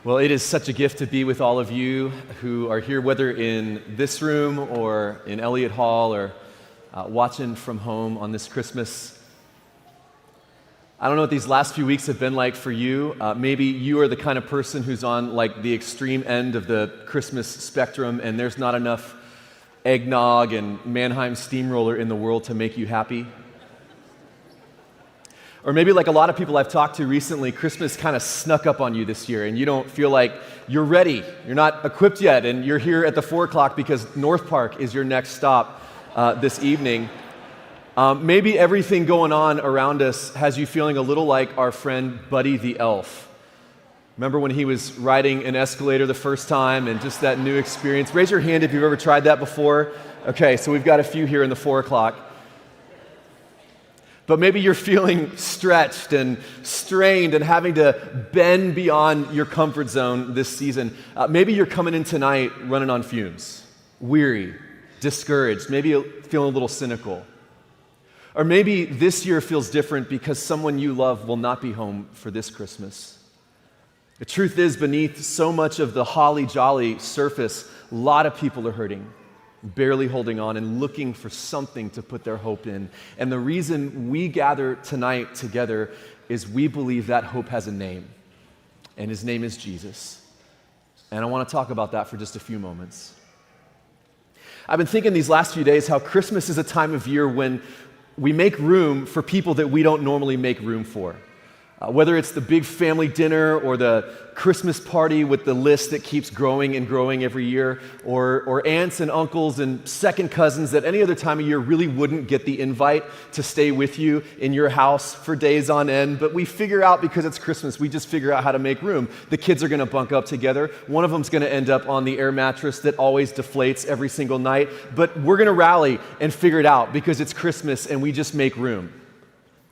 Well, it is such a gift to be with all of you who are here, whether in this room or in Elliott Hall or watching from home on this Christmas. I don't know what these last few weeks have been like for you. Maybe you are the kind of person who's on like the extreme end of the Christmas spectrum and there's not enough eggnog and Mannheim steamroller in the world to make you happy. Or maybe like a lot of people I've talked to recently, Christmas kind of snuck up on you this year and you don't feel like you're ready, you're not equipped yet, and you're here at the 4 o'clock because North Park is your next stop this evening. Maybe everything going on around us has you feeling a little like our friend Buddy the Elf. Remember when he was riding an escalator the first time and just that new experience? Raise your hand if you've ever tried that before. Okay, so we've got a few here in the 4 o'clock. But maybe you're feeling stretched and strained and having to bend beyond your comfort zone this season. Maybe you're coming in tonight running on fumes, weary, discouraged, maybe feeling a little cynical. Or maybe this year feels different because someone you love will not be home for this Christmas. The truth is, beneath so much of the holly jolly surface, a lot of people are hurting, barely holding on and looking for something to put their hope in. And the reason we gather tonight together is we believe that hope has a name, and his name is Jesus. And I want to talk about that for just a few moments. I've been thinking these last few days how Christmas is a time of year when we make room for people that we don't normally make room for. Whether it's the big family dinner or the Christmas party with the list that keeps growing and growing every year, or aunts and uncles and second cousins that any other time of year really wouldn't get the invite to stay with you in your house for days on end, but we figure out because it's Christmas, we just figure out how to make room. The kids are going to bunk up together. One of them's going to end up on the air mattress that always deflates every single night, but we're going to rally and figure it out because it's Christmas and we just make room.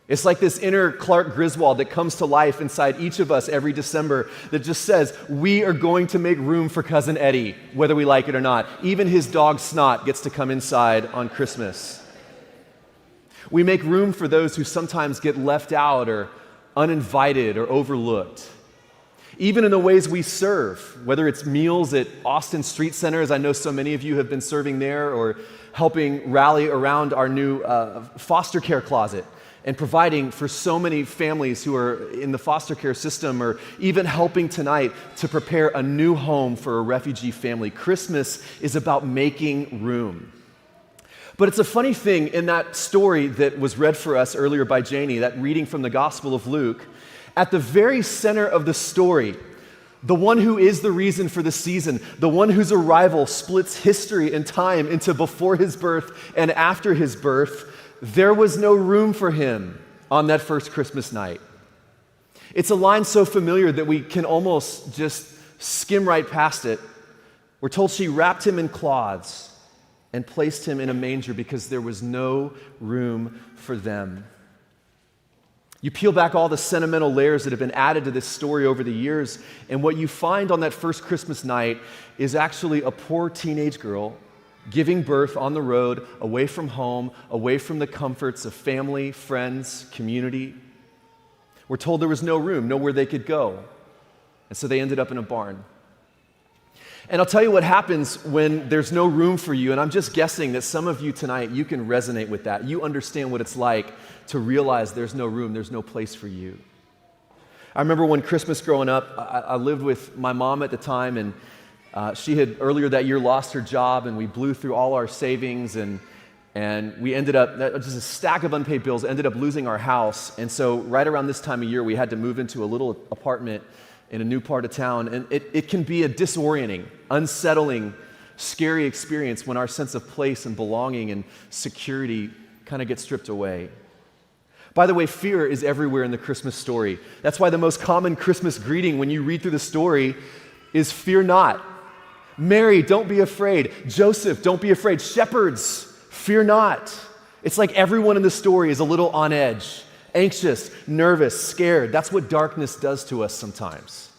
It's like this inner Clark Griswold that comes to life inside each of us every December that just says, we are going to make room for Cousin Eddie, whether we like it or not. Even his dog Snot gets to come inside on Christmas. We make room for those who sometimes get left out or uninvited or overlooked. Even in the ways we serve, whether it's meals at Austin Street Center, as I know so many of you have been serving there, or helping rally around our new foster care closet, and providing for so many families who are in the foster care system, or even helping tonight to prepare a new home for a refugee family. Christmas is about making room. But it's a funny thing in that story that was read for us earlier by Janie, that reading from the Gospel of Luke, at the very center of the story, the one who is the reason for the season, the one whose arrival splits history and time into before his birth and after his birth, there was no room for him on that first Christmas night. It's a line so familiar that we can almost just skim right past it. We're told she wrapped him in cloths and placed him in a manger because there was no room for them. You peel back all the sentimental layers that have been added to this story over the years, and what you find on that first Christmas night is actually a poor teenage girl giving birth on the road, away from home, away from the comforts of family, friends, community. We're told there was no room, nowhere they could go. And so they ended up in a barn. And I'll tell you what happens when there's no room for you, and I'm just guessing that some of you tonight, you can resonate with that. You understand what it's like to realize there's no room, there's no place for you. I remember one Christmas growing up, I lived with my mom at the time, and she had earlier that year lost her job, and we blew through all our savings, and we ended up, just a stack of unpaid bills, ended up losing our house. And so right around this time of year, we had to move into a little apartment in a new part of town, and it can be a disorienting, unsettling, scary experience when our sense of place and belonging and security kind of gets stripped away. By the way, fear is everywhere in the Christmas story. That's why the most common Christmas greeting when you read through the story is "Fear not." Mary, don't be afraid. Joseph, don't be afraid. Shepherds, fear not. It's like everyone in the story is a little on edge, anxious, nervous, scared. That's what darkness does to us sometimes.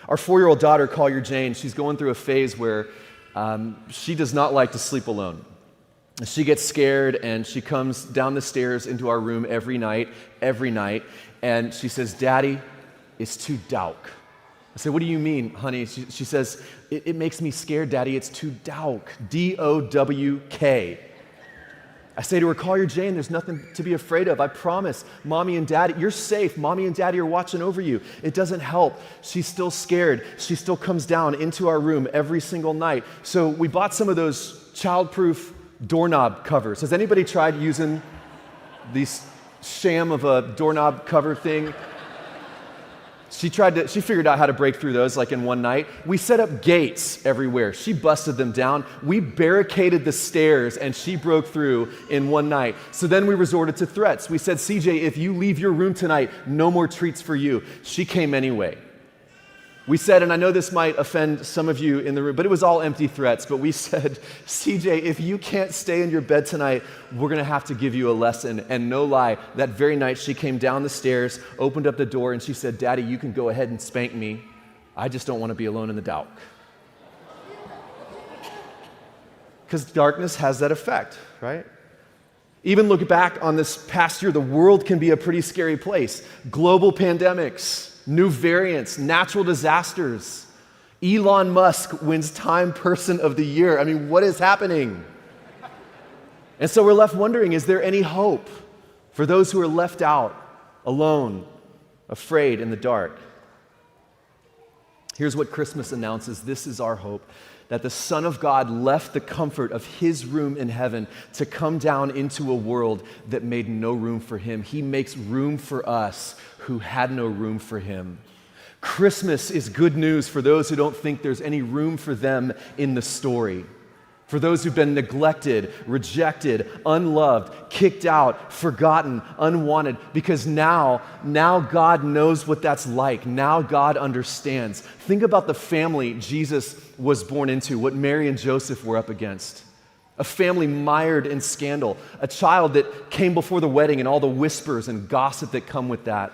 Our 4-year-old daughter, Collier Jane, she's going through a phase where she does not like to sleep alone. She gets scared and she comes down the stairs into our room every night, and she says, "Daddy, it's too dark." I say, what do you mean, honey? She says, it makes me scared, Daddy. It's too dowk, D-O-W-K. I say to her, call your Jane. There's nothing to be afraid of. I promise. Mommy and Daddy, you're safe. Mommy and Daddy are watching over you. It doesn't help. She's still scared. She still comes down into our room every single night. So we bought some of those child-proof doorknob covers. Has anybody tried using these sham of a doorknob cover thing? She figured out how to break through those like in one night. We set up gates everywhere. She busted them down. We barricaded the stairs and she broke through in one night. So then we resorted to threats. We said, CJ, if you leave your room tonight, no more treats for you. She came anyway. We said, and I know this might offend some of you in the room, but it was all empty threats, but we said, CJ, if you can't stay in your bed tonight, we're going to have to give you a lesson. And no lie, that very night she came down the stairs, opened up the door, and she said, Daddy, you can go ahead and spank me. I just don't want to be alone in the dark. Because darkness has that effect, right? Even look back on this past year, the world can be a pretty scary place. Global pandemics, new variants, natural disasters. Elon Musk wins Time Person of the Year. I mean, what is happening? And so we're left wondering, is there any hope for those who are left out, alone, afraid in the dark? Here's what Christmas announces. This is our hope, that the Son of God left the comfort of his room in heaven to come down into a world that made no room for him. He makes room for us who had no room for him. Christmas is good news for those who don't think there's any room for them in the story. For those who've been neglected, rejected, unloved, kicked out, forgotten, unwanted, because now God knows what that's like. Now God understands. Think about the family Jesus was born into, what Mary and Joseph were up against. A family mired in scandal, a child that came before the wedding and all the whispers and gossip that come with that.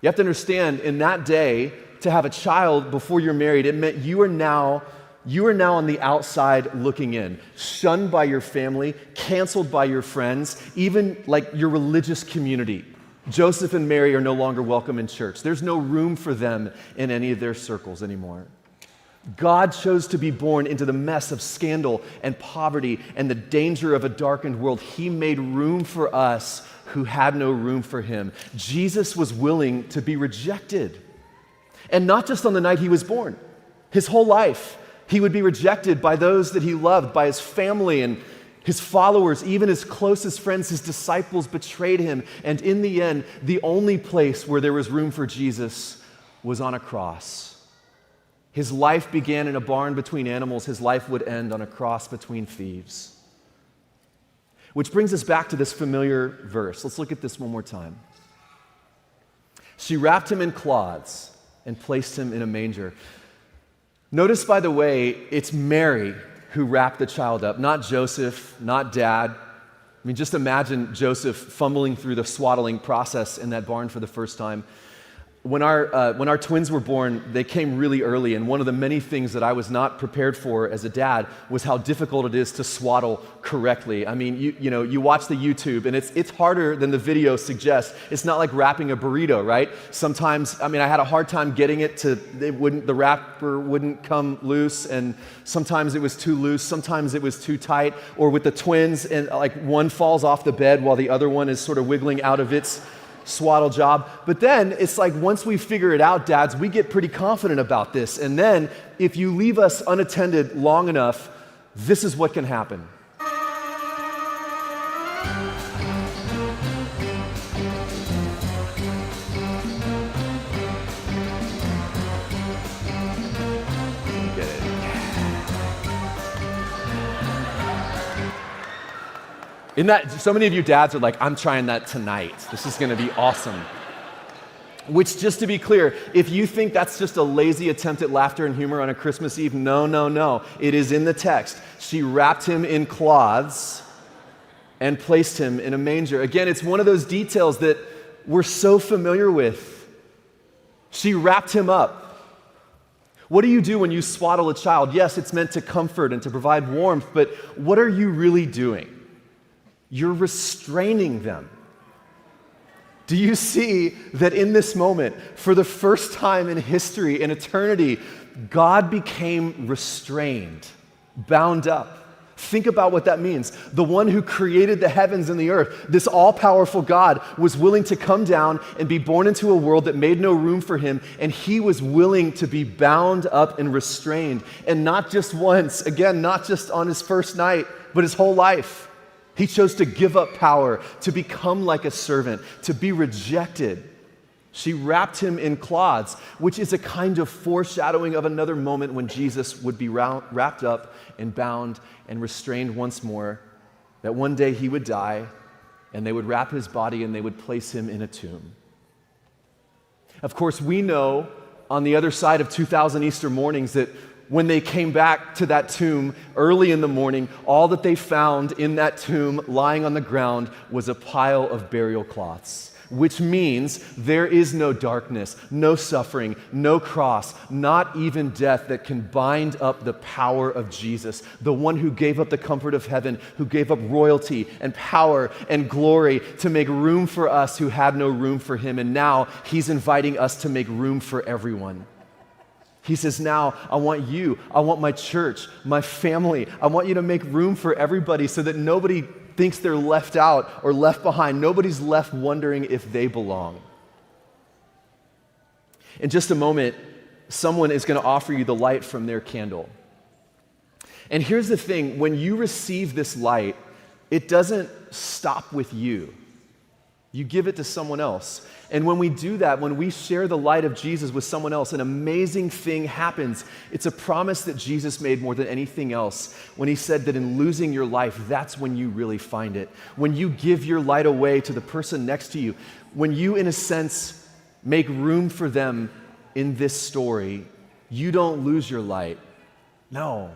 You have to understand, in that day, to have a child before you're married, it meant you are now on the outside looking in, shunned by your family, canceled by your friends, even like your religious community. Joseph and Mary are no longer welcome in church. There's no room for them in any of their circles anymore. God chose to be born into the mess of scandal and poverty and the danger of a darkened world. He made room for us who had no room for him. Jesus was willing to be rejected. And not just on the night he was born. His whole life, he would be rejected by those that he loved, by his family and his followers, even his closest friends, his disciples betrayed him. And in the end, the only place where there was room for Jesus was on a cross. His life began in a barn between animals. His life would end on a cross between thieves. Which brings us back to this familiar verse. Let's look at this one more time. She wrapped him in cloths and placed him in a manger. Notice, by the way, it's Mary who wrapped the child up, not Joseph, not Dad. I mean, just imagine Joseph fumbling through the swaddling process in that barn for the first time. When our twins were born, they came really early, and one of the many things that I was not prepared for as a dad was how difficult it is to swaddle correctly. I mean, you watch the YouTube, and it's harder than the video suggests. It's not like wrapping a burrito, right? Sometimes, I had a hard time getting it the wrapper wouldn't come loose, and sometimes it was too loose, sometimes it was too tight, or with the twins, and like one falls off the bed while the other one is sort of wiggling out of its swaddle job. But then it's like once we figure it out, dads, we get pretty confident about this. And then if you leave us unattended long enough, this is what can happen. Isn't that, so many of you dads are like, I'm trying that tonight. This is going to be awesome. Which, just to be clear, if you think that's just a lazy attempt at laughter and humor on a Christmas Eve, no. It is in the text. She wrapped him in cloths and placed him in a manger. Again, it's one of those details that we're so familiar with. She wrapped him up. What do you do when you swaddle a child? Yes, it's meant to comfort and to provide warmth, but what are you really doing? You're restraining them. Do you see that in this moment, for the first time in history, in eternity, God became restrained, bound up? Think about what that means. The one who created the heavens and the earth, this all-powerful God, was willing to come down and be born into a world that made no room for him, and he was willing to be bound up and restrained. And not just once, again, not just on his first night, but his whole life. He chose to give up power, to become like a servant, to be rejected. She wrapped him in cloths, which is a kind of foreshadowing of another moment when Jesus would be wrapped up and bound and restrained once more, that one day he would die, and they would wrap his body and they would place him in a tomb. Of course, we know on the other side of 2,000 Easter mornings that when they came back to that tomb early in the morning, all that they found in that tomb lying on the ground was a pile of burial cloths, which means there is no darkness, no suffering, no cross, not even death that can bind up the power of Jesus, the one who gave up the comfort of heaven, who gave up royalty and power and glory to make room for us who had no room for him. And now he's inviting us to make room for everyone. He says, now I want you, I want my church, my family, I want you to make room for everybody so that nobody thinks they're left out or left behind. Nobody's left wondering if they belong. In just a moment, someone is going to offer you the light from their candle. And here's the thing, when you receive this light, it doesn't stop with you. You give it to someone else. And when we do that, when we share the light of Jesus with someone else, an amazing thing happens. It's a promise that Jesus made more than anything else when he said that in losing your life, that's when you really find it. When you give your light away to the person next to you, when you, in a sense, make room for them in this story, you don't lose your light. No,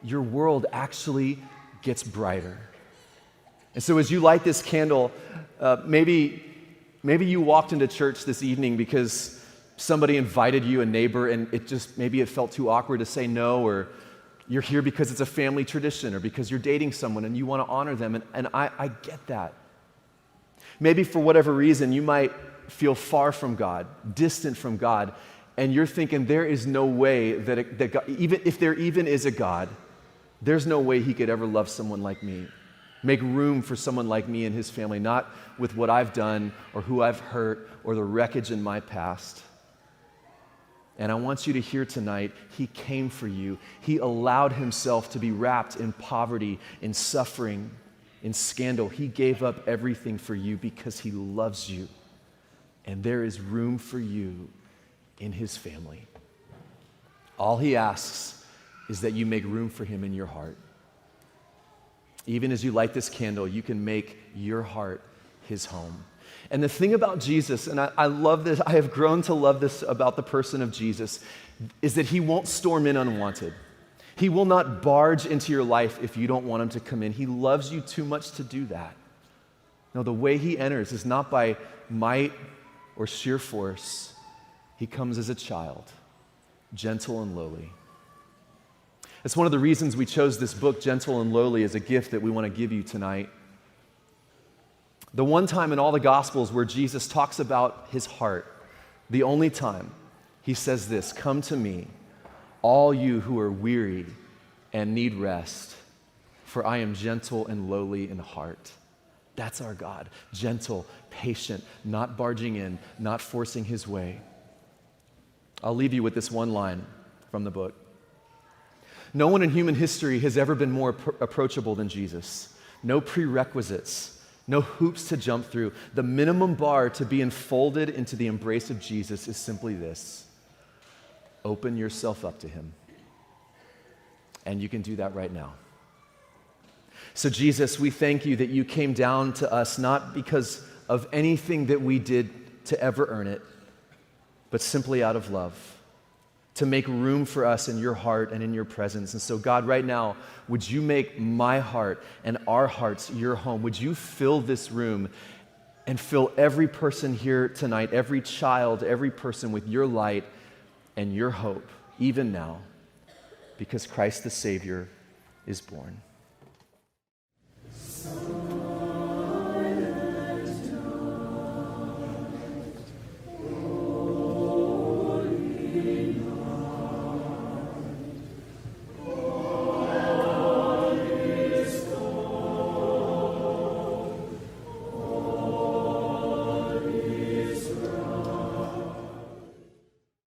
your world actually gets brighter. And so as you light this candle, maybe you walked into church this evening because somebody invited you, a neighbor, and maybe it felt too awkward to say no, or you're here because it's a family tradition, or because you're dating someone and you want to honor them, and I get that. Maybe for whatever reason, you might feel far from God, distant from God, and you're thinking there is no way that God, even if there even is a God, there's no way he could ever love someone like me. Make room for someone like me and his family, not with what I've done or who I've hurt or the wreckage in my past. And I want you to hear tonight, he came for you. He allowed himself to be wrapped in poverty, in suffering, in scandal. He gave up everything for you because he loves you. And there is room for you in his family. All he asks is that you make room for him in your heart. Even as you light this candle, you can make your heart his home. And the thing about Jesus, and I love this, I have grown to love this about the person of Jesus, is that he won't storm in unwanted. He will not barge into your life if you don't want him to come in. He loves you too much to do that. No, the way he enters is not by might or sheer force. He comes as a child, gentle and lowly. It's one of the reasons we chose this book, Gentle and Lowly, as a gift that we want to give you tonight. The one time in all the Gospels where Jesus talks about his heart, the only time, he says this, "Come to me, all you who are weary and need rest, for I am gentle and lowly in heart." That's our God, gentle, patient, not barging in, not forcing his way. I'll leave you with this one line from the book. No one in human history has ever been more approachable than Jesus. No prerequisites, no hoops to jump through. The minimum bar to be enfolded into the embrace of Jesus is simply this: open yourself up to him. And you can do that right now. So Jesus, we thank you that you came down to us not because of anything that we did to ever earn it, but simply out of love, to make room for us in your heart and in your presence. And so God, right now, would you make my heart and our hearts your home? Would you fill this room and fill every person here tonight, every child, every person with your light and your hope, even now, because Christ the Savior is born.